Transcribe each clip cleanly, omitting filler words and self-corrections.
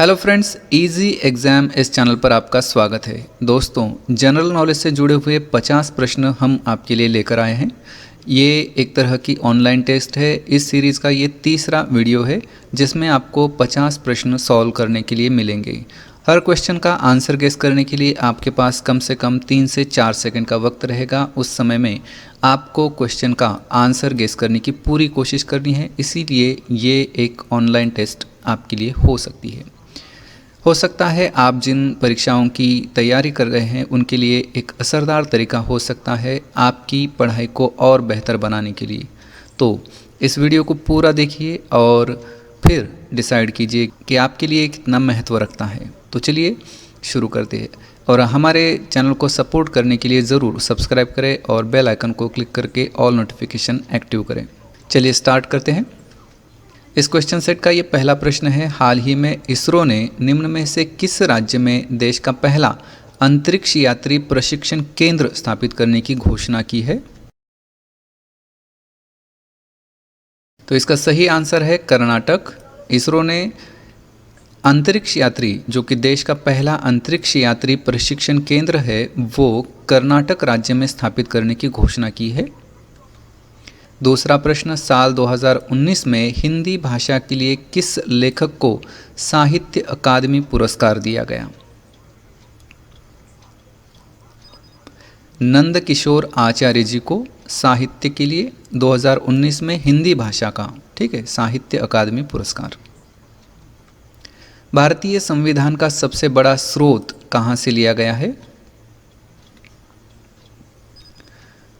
Hello friends, easy exam इस channel पर आपका स्वागत है। दोस्तों, जनरल नॉलेज से जुड़े हुए 50 प्रश्न हम आपके लिए लेकर आए हैं। ये एक तरह की ऑनलाइन टेस्ट है। इस सीरीज़ का ये तीसरा वीडियो है जिसमें आपको 50 प्रश्न सॉल्व करने के लिए मिलेंगे। हर क्वेश्चन का आंसर गेस करने के लिए आपके पास कम से कम 3 से 4 सेकंड का वक्त रहेगा। उस समय में आपको क्वेश्चन का आंसर गेस करने की पूरी कोशिश करनी है, इसीलिए ये एक ऑनलाइन टेस्ट आपके लिए हो सकती है। हो सकता है आप जिन परीक्षाओं की तैयारी कर रहे हैं उनके लिए एक असरदार तरीका हो सकता है आपकी पढ़ाई को और बेहतर बनाने के लिए। तो इस वीडियो को पूरा देखिए और फिर डिसाइड कीजिए कि आपके लिए कितना महत्व रखता है। तो चलिए शुरू करते हैं। और हमारे चैनल को सपोर्ट करने के लिए ज़रूर सब्सक्राइब करें और बेल आइकन को क्लिक करके ऑल नोटिफिकेशन एक्टिव करें। चलिए स्टार्ट करते हैं। इस क्वेश्चन सेट का ये पहला प्रश्न है, हाल ही में इसरो ने निम्न में से किस राज्य में देश का पहला अंतरिक्ष यात्री प्रशिक्षण केंद्र स्थापित करने की घोषणा की है? तो इसका सही आंसर है कर्नाटक। इसरो ने अंतरिक्ष यात्री, जो कि देश का पहला अंतरिक्ष यात्री प्रशिक्षण केंद्र है, वो कर्नाटक राज्य में स्थापित करने की घोषणा की है। दूसरा प्रश्न, साल 2019 में हिंदी भाषा के लिए किस लेखक को साहित्य अकादमी पुरस्कार दिया गया? नंद किशोर आचार्य जी को साहित्य के लिए 2019 में हिंदी भाषा का, ठीक है, साहित्य अकादमी पुरस्कार। भारतीय संविधान का सबसे बड़ा स्रोत कहाँ से लिया गया है?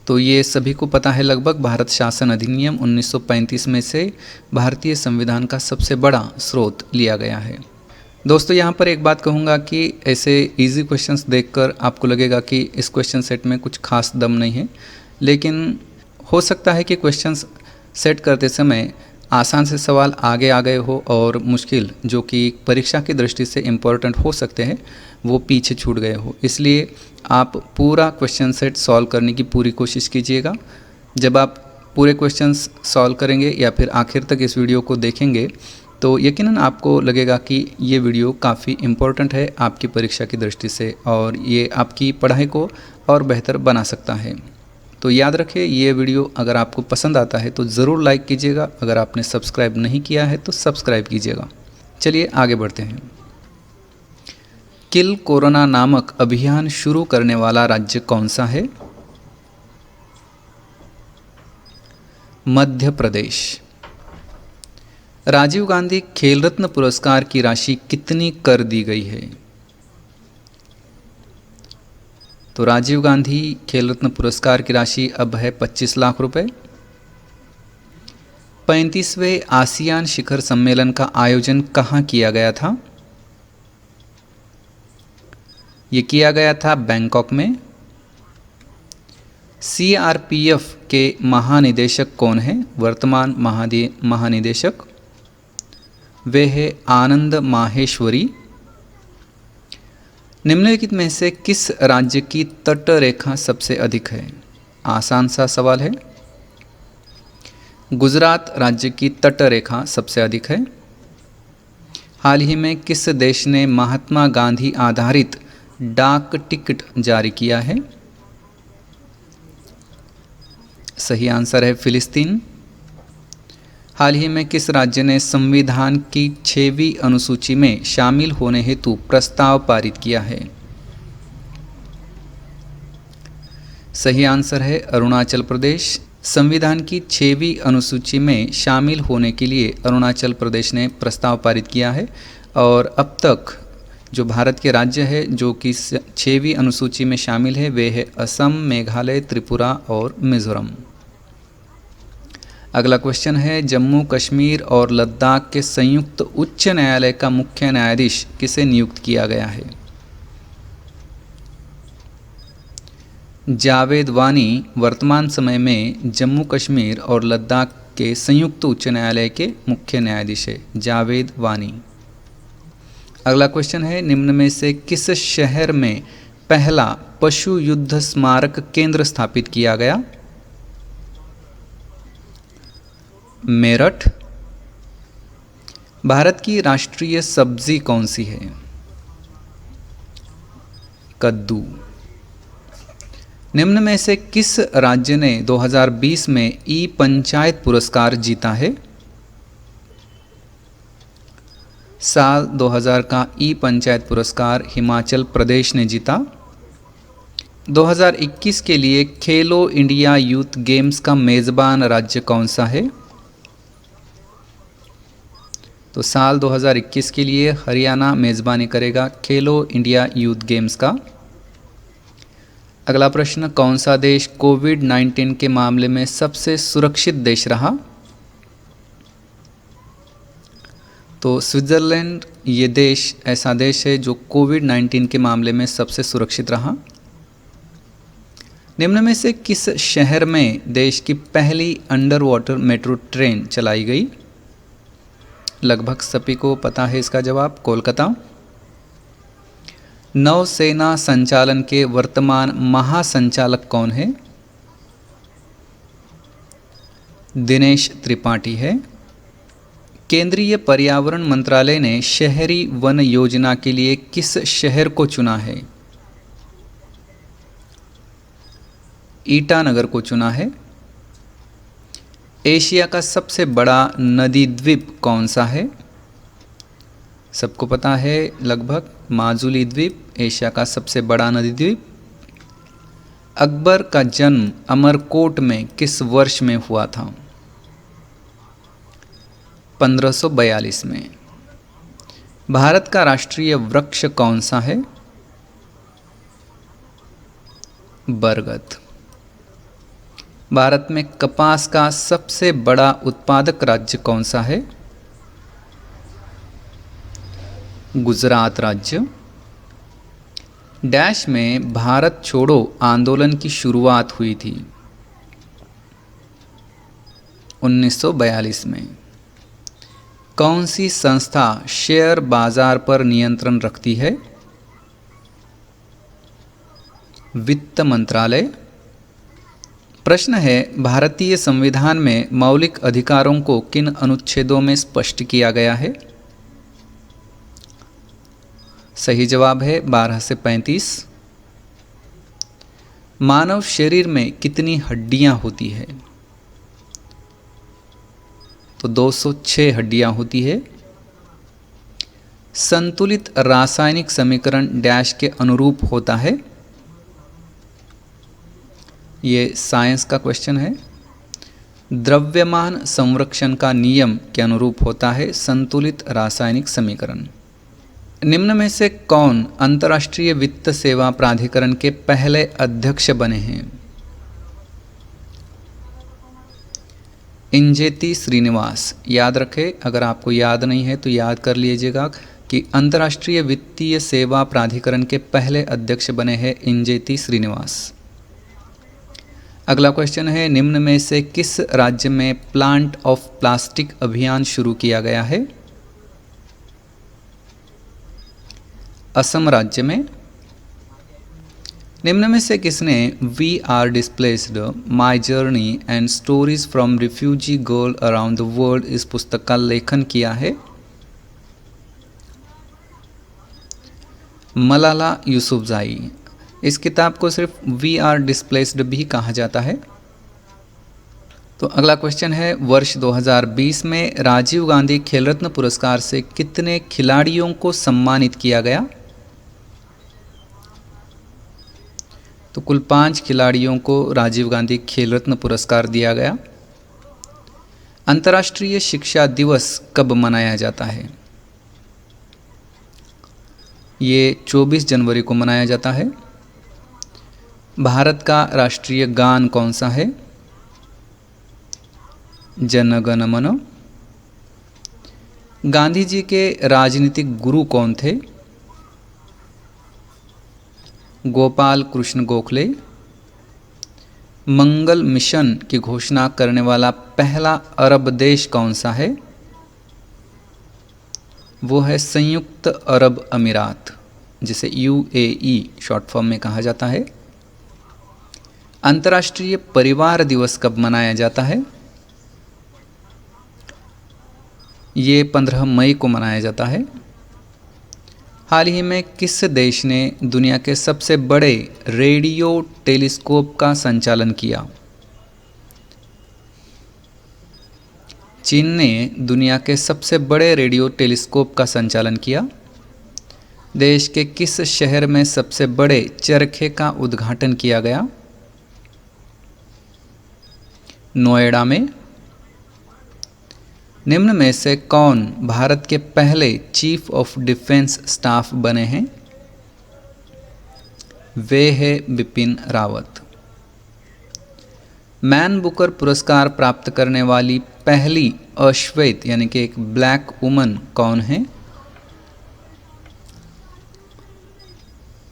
तो ये सभी को पता है लगभग, भारत शासन अधिनियम 1935 में से भारतीय संविधान का सबसे बड़ा स्रोत लिया गया है। दोस्तों, यहाँ पर एक बात कहूँगा कि ऐसे इजी क्वेश्चंस देखकर आपको लगेगा कि इस क्वेश्चन सेट में कुछ खास दम नहीं है, लेकिन हो सकता है कि क्वेश्चंस सेट करते समय आसान से सवाल आगे आ गए हो और मुश्किल, जो कि परीक्षा की दृष्टि से इम्पोर्टेंट हो सकते हैं, वो पीछे छूट गए हो। इसलिए आप पूरा क्वेश्चन सेट सॉल्व करने की पूरी कोशिश कीजिएगा। जब आप पूरे क्वेश्चंस सॉल्व करेंगे या फिर आखिर तक इस वीडियो को देखेंगे तो यकीनन आपको लगेगा कि ये वीडियो काफ़ी इम्पोर्टेंट है आपकी परीक्षा की दृष्टि से और ये आपकी पढ़ाई को और बेहतर बना सकता है। तो याद रखिए, ये वीडियो अगर आपको पसंद आता है तो ज़रूर लाइक कीजिएगा। अगर आपने सब्सक्राइब नहीं किया है तो सब्सक्राइब कीजिएगा। चलिए आगे बढ़ते हैं। किल कोरोना नामक अभियान शुरू करने वाला राज्य कौन सा है? मध्य प्रदेश। राजीव गांधी खेल रत्न पुरस्कार की राशि कितनी कर दी गई है? तो राजीव गांधी खेल रत्न पुरस्कार की राशि अब है 25 लाख रुपए। 35वें आसियान शिखर सम्मेलन का आयोजन कहाँ किया गया था? ये किया गया था बैंकॉक में। सीआरपीएफ के महानिदेशक कौन है? वर्तमान महानिदेशक वे है आनंद माहेश्वरी। निम्नलिखित में से किस राज्य की तट रेखा सबसे अधिक है? आसान सा सवाल है। गुजरात राज्य की तट रेखा सबसे अधिक है। हाल ही में किस देश ने महात्मा गांधी आधारित डाक टिकट जारी किया है? सही आंसर है फिलिस्तीन। हाल ही में किस राज्य ने संविधान की 6वीं अनुसूची में शामिल होने हेतु प्रस्ताव पारित किया है? सही आंसर है अरुणाचल प्रदेश। संविधान की 6वीं अनुसूची में शामिल होने के लिए अरुणाचल प्रदेश ने प्रस्ताव पारित किया है और अब तक जो भारत के राज्य है जो कि 6वीं अनुसूची में शामिल है वे है असम, मेघालय, त्रिपुरा और मिजोरम। अगला क्वेश्चन है, जम्मू कश्मीर और लद्दाख के संयुक्त उच्च न्यायालय का मुख्य न्यायाधीश किसे नियुक्त किया गया है? जावेद वानी वर्तमान समय में जम्मू कश्मीर और लद्दाख के संयुक्त उच्च न्यायालय के मुख्य न्यायाधीश है, जावेद वानी। अगला क्वेश्चन है, निम्न में से किस शहर में पहला पशु युद्ध स्मारक केंद्र स्थापित किया गया? मेरठ। भारत की राष्ट्रीय सब्जी कौन सी है? कद्दू। निम्न में से किस राज्य ने 2020 में ई पंचायत पुरस्कार जीता है? साल 2000 का ई पंचायत पुरस्कार हिमाचल प्रदेश ने जीता। 2021 के लिए खेलो इंडिया यूथ गेम्स का मेज़बान राज्य कौन सा है? तो साल 2021 के लिए हरियाणा मेज़बानी करेगा खेलो इंडिया यूथ गेम्स का। अगला प्रश्न, कौन सा देश कोविड-19 के मामले में सबसे सुरक्षित देश रहा? तो स्विट्ज़रलैंड ये देश ऐसा देश है जो कोविड-19 के मामले में सबसे सुरक्षित रहा। निम्न में से किस शहर में देश की पहली अंडर वाटर मेट्रो ट्रेन चलाई गई? लगभग सभी को पता है इसका जवाब, कोलकाता। नौसेना संचालन के वर्तमान महासंचालक कौन है? दिनेश त्रिपाठी है। केंद्रीय पर्यावरण मंत्रालय ने शहरी वन योजना के लिए किस शहर को चुना है? ईटानगर को चुना है। एशिया का सबसे बड़ा नदी द्वीप कौन सा है? सबको पता है लगभग, माजुली द्वीप एशिया का सबसे बड़ा नदी द्वीप। अकबर का जन्म अमरकोट में किस वर्ष में हुआ था? 1542 में। भारत का राष्ट्रीय वृक्ष कौन सा है? बरगद। भारत में कपास का सबसे बड़ा उत्पादक राज्य कौन सा है? गुजरात राज्य। डैश में भारत छोड़ो आंदोलन की शुरुआत हुई थी? 1942 में। कौन सी संस्था शेयर बाजार पर नियंत्रण रखती है? वित्त मंत्रालय। प्रश्न है, भारतीय संविधान में मौलिक अधिकारों को किन अनुच्छेदों में स्पष्ट किया गया है? सही जवाब है 12 से 35। मानव शरीर में कितनी हड्डियां होती है? तो 206 हड्डियां होती है। संतुलित रासायनिक समीकरण डैश के अनुरूप होता है? ये साइंस का क्वेश्चन है। द्रव्यमान संरक्षण का नियम के अनुरूप होता है संतुलित रासायनिक समीकरण। निम्न में से कौन अंतर्राष्ट्रीय वित्त सेवा प्राधिकरण के पहले अध्यक्ष बने हैं? इंजेती श्रीनिवास। याद रखें, अगर आपको याद नहीं है तो याद कर लीजिएगा कि अंतर्राष्ट्रीय वित्तीय सेवा प्राधिकरण के पहले अध्यक्ष बने हैं इंजेती श्रीनिवास। अगला क्वेश्चन है, निम्न में से किस राज्य में प्लांट ऑफ प्लास्टिक अभियान शुरू किया गया है? असम राज्य में। निम्न में से किसने we are displaced my journey and stories from refugee girl around the world इस पुस्तक का लेखन किया है? मलाला यूसुफजाई। इस किताब को सिर्फ वी आर डिस्प्लेस्ड भी कहा जाता है। तो अगला क्वेश्चन है, वर्ष 2020 में राजीव गांधी खेल रत्न पुरस्कार से कितने खिलाड़ियों को सम्मानित किया गया? तो कुल 5 खिलाड़ियों को राजीव गांधी खेल रत्न पुरस्कार दिया गया। अंतर्राष्ट्रीय शिक्षा दिवस कब मनाया जाता है? ये 24 जनवरी को मनाया जाता है। भारत का राष्ट्रीय गान कौन सा है? जन गण मन। गांधी जी के राजनीतिक गुरु कौन थे? गोपाल कृष्ण गोखले। मंगल मिशन की घोषणा करने वाला पहला अरब देश कौन सा है? वो है संयुक्त अरब अमीरात, जिसे UAE शॉर्ट फॉर्म में कहा जाता है। अंतर्राष्ट्रीय परिवार दिवस कब मनाया जाता है? ये 15 मई को मनाया जाता है। हाल ही में किस देश ने दुनिया के सबसे बड़े रेडियो टेलीस्कोप का संचालन किया? चीन ने दुनिया के सबसे बड़े रेडियो टेलीस्कोप का संचालन किया। देश के किस शहर में सबसे बड़े चरखे का उद्घाटन किया गया? नोएडा में। निम्न में से कौन भारत के पहले चीफ ऑफ डिफेंस स्टाफ बने हैं? वे है बिपिन रावत। मैन बुकर पुरस्कार प्राप्त करने वाली पहली अश्वेत यानी कि एक ब्लैक वुमन कौन है?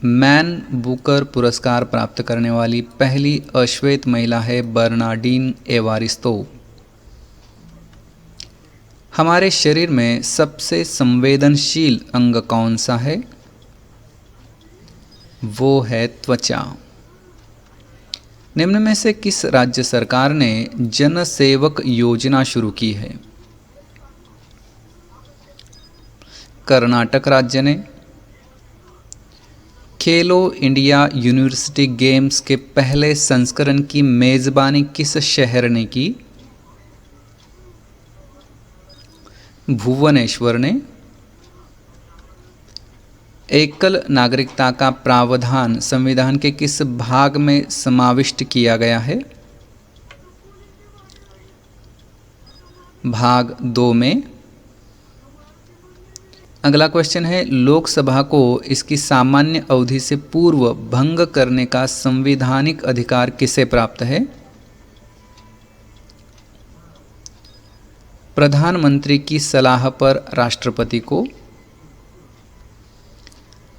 मैन बुकर पुरस्कार प्राप्त करने वाली पहली अश्वेत महिला है बर्नाडीन एवारिस्तो। हमारे शरीर में सबसे संवेदनशील अंग कौन सा है? वो है त्वचा। निम्न में से किस राज्य सरकार ने जन सेवक योजना शुरू की है? कर्नाटक राज्य ने। खेलो इंडिया यूनिवर्सिटी गेम्स के पहले संस्करण की मेजबानी किस शहर ने की? भुवनेश्वर ने। एकल नागरिकता का प्रावधान संविधान के किस भाग में समाविष्ट किया गया है? भाग 2 में। अगला क्वेश्चन है, लोकसभा को इसकी सामान्य अवधि से पूर्व भंग करने का संवैधानिक अधिकार किसे प्राप्त है? प्रधानमंत्री की सलाह पर राष्ट्रपति को।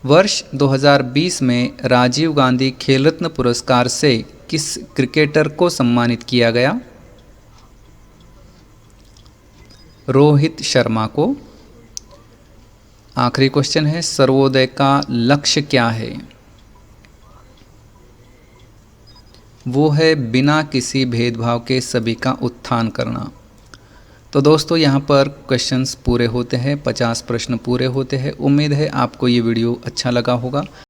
वर्ष 2020 में राजीव गांधी खेल रत्न पुरस्कार से किस क्रिकेटर को सम्मानित किया गया? रोहित शर्मा को। आखिरी क्वेश्चन है, सर्वोदय का लक्ष्य क्या है? वो है बिना किसी भेदभाव के सभी का उत्थान करना। तो दोस्तों यहाँ पर क्वेश्चंस पूरे होते हैं, 50 प्रश्न पूरे होते हैं। उम्मीद है आपको ये वीडियो अच्छा लगा होगा।